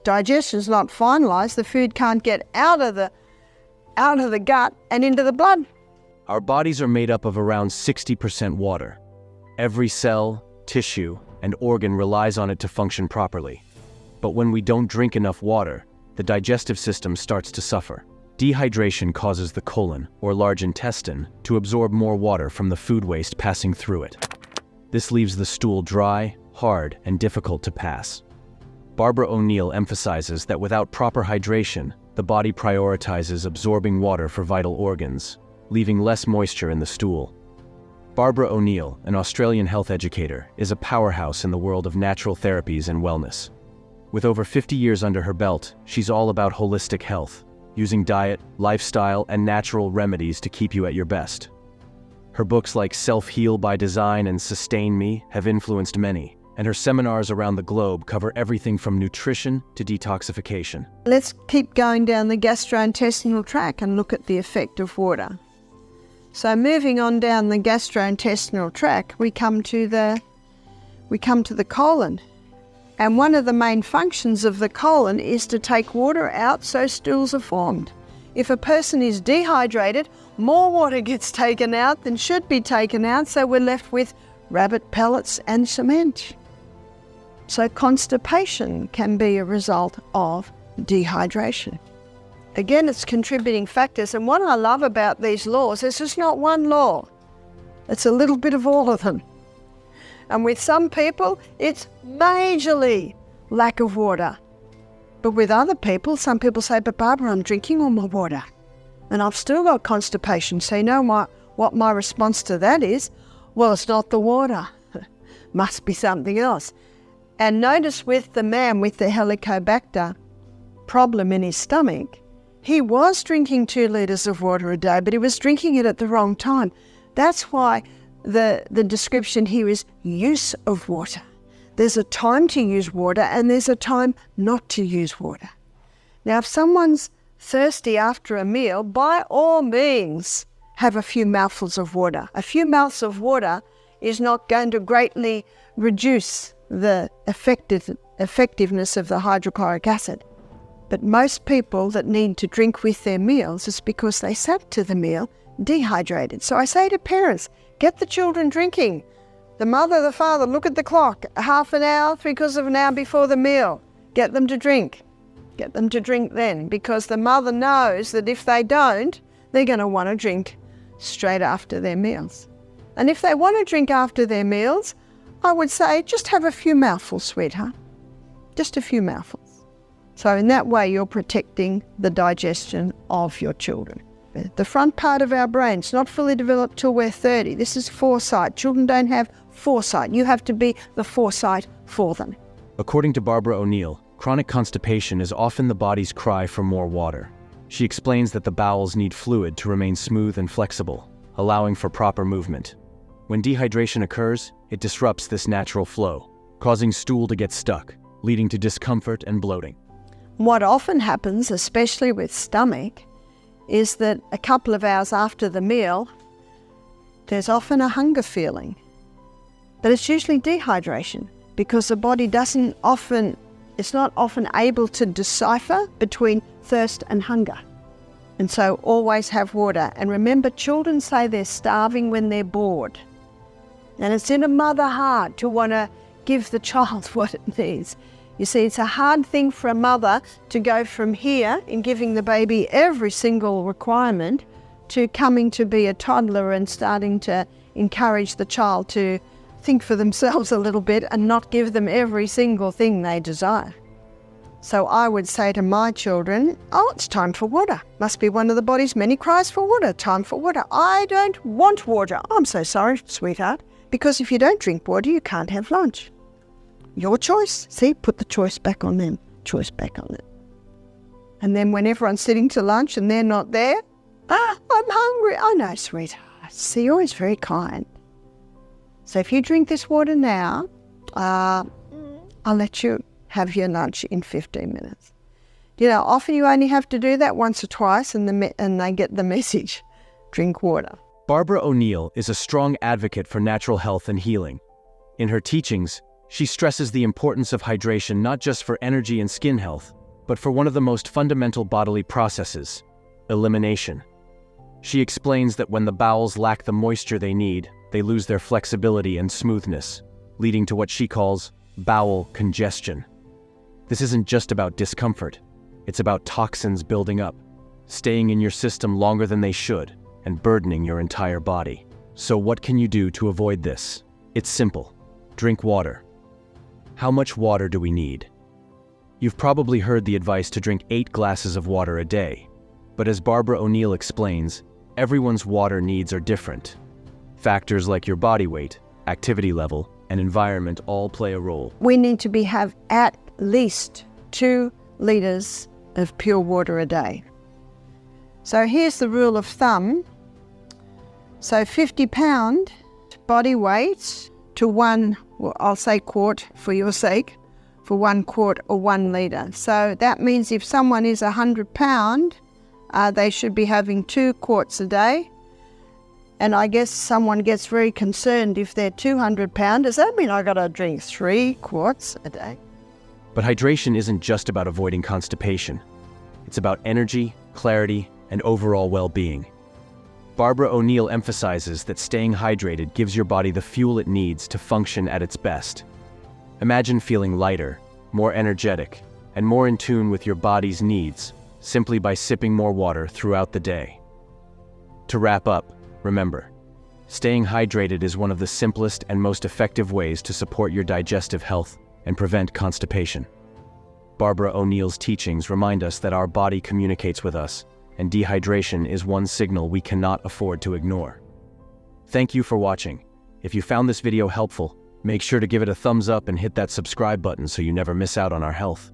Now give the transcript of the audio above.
digestion's not finalized, the food can't get out of the gut and into the blood. Our bodies are made up of around 60% water. Every cell, tissue, and organ relies on it to function properly. But when we don't drink enough water, the digestive system starts to suffer. Dehydration causes the colon, or large intestine, to absorb more water from the food waste passing through it. This leaves the stool dry, hard, and difficult to pass. Barbara O'Neill emphasizes that without proper hydration, the body prioritizes absorbing water for vital organs, leaving less moisture in the stool. Barbara O'Neill, an Australian health educator, is a powerhouse in the world of natural therapies and wellness. With over 50 years under her belt, she's all about holistic health, using diet, lifestyle, and natural remedies to keep you at your best. Her books like Self-Heal by Design and Sustain Me have influenced many, and her seminars around the globe cover everything from nutrition to detoxification. Let's keep going down the gastrointestinal tract and look at the effect of water. So moving on down the gastrointestinal tract, we come to the colon. And one of the main functions of the colon is to take water out so stools are formed. If a person is dehydrated, more water gets taken out than should be taken out, so we're left with rabbit pellets and cement. So constipation can be a result of dehydration. Again, it's contributing factors, and what I love about these laws is there's not one law. It's a little bit of all of them. And with some people, it's majorly lack of water. But with other people, some people say, but Barbara, I'm drinking all my water and I've still got constipation. So you know what my response to that is? Well, it's not the water. Must be something else. And notice with the man with the Helicobacter problem in his stomach, he was drinking 2 litres of water a day, but he was drinking it at the wrong time. That's why the description here is use of water. There's a time to use water and there's a time not to use water. Now, if someone's thirsty after a meal, by all means, have a few mouthfuls of water. A few mouths of water is not going to greatly reduce the effectiveness of the hydrochloric acid. But most people that need to drink with their meals is because they sat to the meal dehydrated. So I say to parents, get the children drinking. The mother, the father, look at the clock. Half an hour, 3/4 of an hour before the meal. Get them to drink. Get them to drink then, because the mother knows that if they don't, they're going to want to drink straight after their meals. And if they want to drink after their meals, I would say just have a few mouthfuls, sweetheart. Just a few mouthfuls. So in that way, you're protecting the digestion of your children. The front part of our brain's not fully developed till we're 30. This is foresight. Children don't have foresight. You have to be the foresight for them. According to Barbara O'Neill, chronic constipation is often the body's cry for more water. She explains that the bowels need fluid to remain smooth and flexible, allowing for proper movement. When dehydration occurs, it disrupts this natural flow, causing stool to get stuck, leading to discomfort and bloating. What often happens, especially with stomach, is that a couple of hours after the meal, there's often a hunger feeling. But it's usually dehydration, because the body it's not often able to decipher between thirst and hunger. And so always have water. And remember, children say they're starving when they're bored. And it's in a mother heart to want to give the child what it needs. You see, it's a hard thing for a mother to go from here in giving the baby every single requirement to coming to be a toddler and starting to encourage the child to think for themselves a little bit and not give them every single thing they desire. So I would say to my children, oh, it's time for water. Must be one of the body's many cries for water. Time for water. I don't want water. I'm so sorry, sweetheart, because if you don't drink water, you can't have lunch. Your choice. See, put the choice back on them. Choice back on them. And then when everyone's sitting to lunch and they're not there, I'm hungry. I know, sweetheart. See, you're always very kind. So if you drink this water now, I'll let you have your lunch in 15 minutes. You know, often you only have to do that once or twice and they get the message. Drink water. Barbara O'Neill is a strong advocate for natural health and healing. In her teachings, She stresses the importance of hydration not just for energy and skin health, but for one of the most fundamental bodily processes, elimination. She explains that when the bowels lack the moisture they need, they lose their flexibility and smoothness, leading to what she calls bowel congestion. This isn't just about discomfort. It's about toxins building up, staying in your system longer than they should, and burdening your entire body. So what can you do to avoid this? It's simple. Drink water. How much water do we need? You've probably heard the advice to drink 8 glasses of water a day. But as Barbara O'Neill explains, everyone's water needs are different. Factors like your body weight, activity level, and environment all play a role. We need to have at least 2 litres of pure water a day. So here's the rule of thumb. So 50 pound body weight to 1, well, I'll say quart for your sake, for 1 quart or 1 litre. So that means if someone is 100 pound, they should be having 2 quarts a day. And I guess someone gets very concerned if they're 200 pound. Does that mean I got to drink 3 quarts a day? But hydration isn't just about avoiding constipation. It's about energy, clarity, and overall well-being. Barbara O'Neill emphasizes that staying hydrated gives your body the fuel it needs to function at its best. Imagine feeling lighter, more energetic, and more in tune with your body's needs simply by sipping more water throughout the day. To wrap up, remember, staying hydrated is one of the simplest and most effective ways to support your digestive health and prevent constipation. Barbara O'Neill's teachings remind us that our body communicates with us, and dehydration is one signal we cannot afford to ignore. Thank you for watching. If you found this video helpful, make sure to give it a thumbs up and hit that subscribe button so you never miss out on our health.